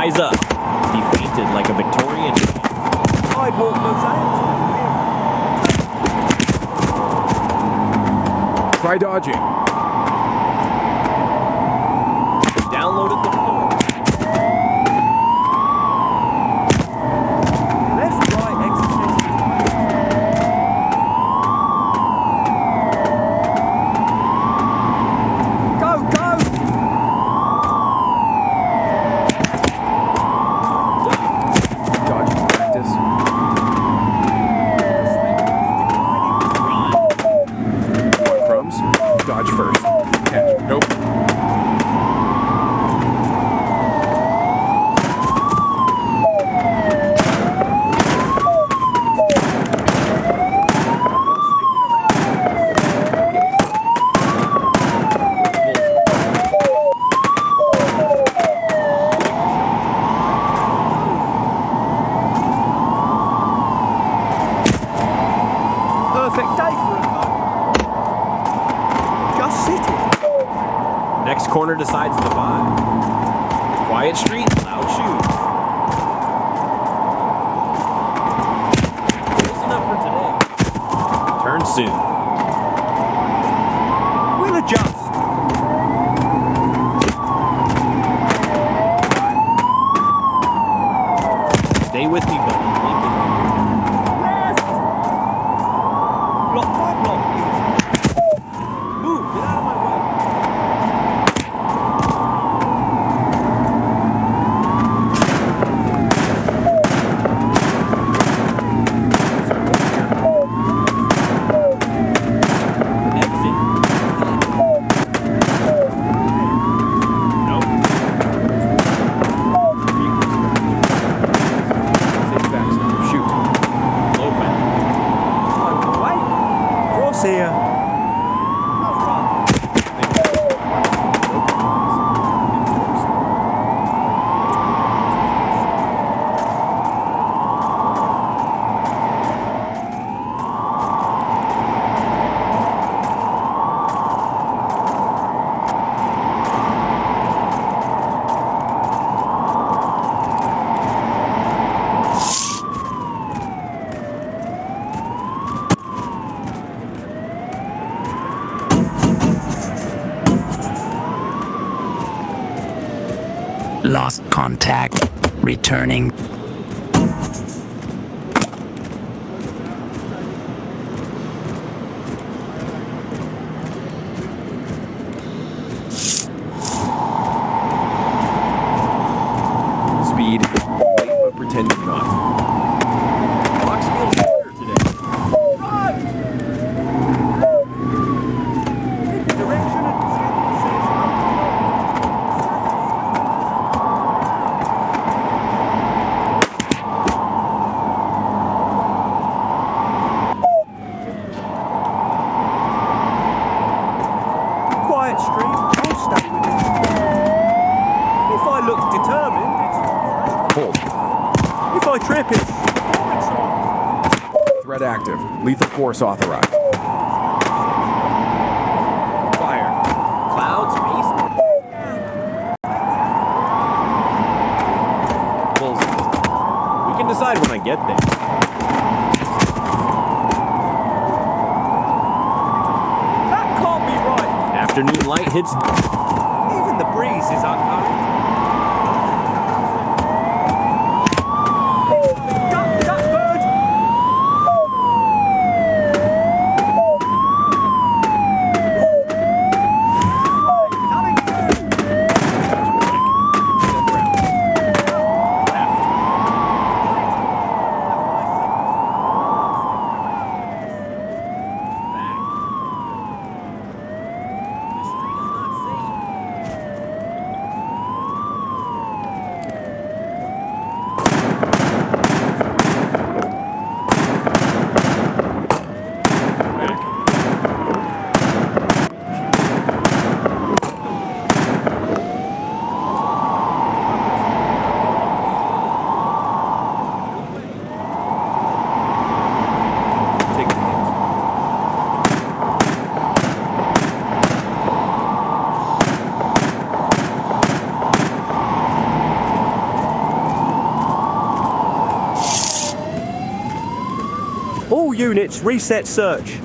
Rise up. He fainted like a Victorian. Sidewalk mosaics. Try dodging. Downloaded the floor. Left, right, exit. Go, go! Dodging practice. Want crumbs? Dodge first. Catch. Nope. Perfect day for a car. Just sitting. Next corner decides the vibe. Quiet street, loud shoes. Close enough for today. Turn soon. We'll adjust. Stay with me, buddy. Left! Block by block. Move, get out of my way. Exit. Nope. Safe backstop. Shoot. Low back. Wait. Cross here. No run. Lost contact. Returning. Speed. Wait, but pretend you're not. Box feels better today. Run! Keep the direction and quiet street, I'll stay with it. If I look determined, it's Hold. if I trip, it's Threat active. Lethal force authorized. Fire. Clouds, peace. Bullseye. We can decide when I get there. that can't be right. Afternoon light hits. Even the breeze is unhurried. Duck, duck, bird! Coming through! Step round. units, reset search.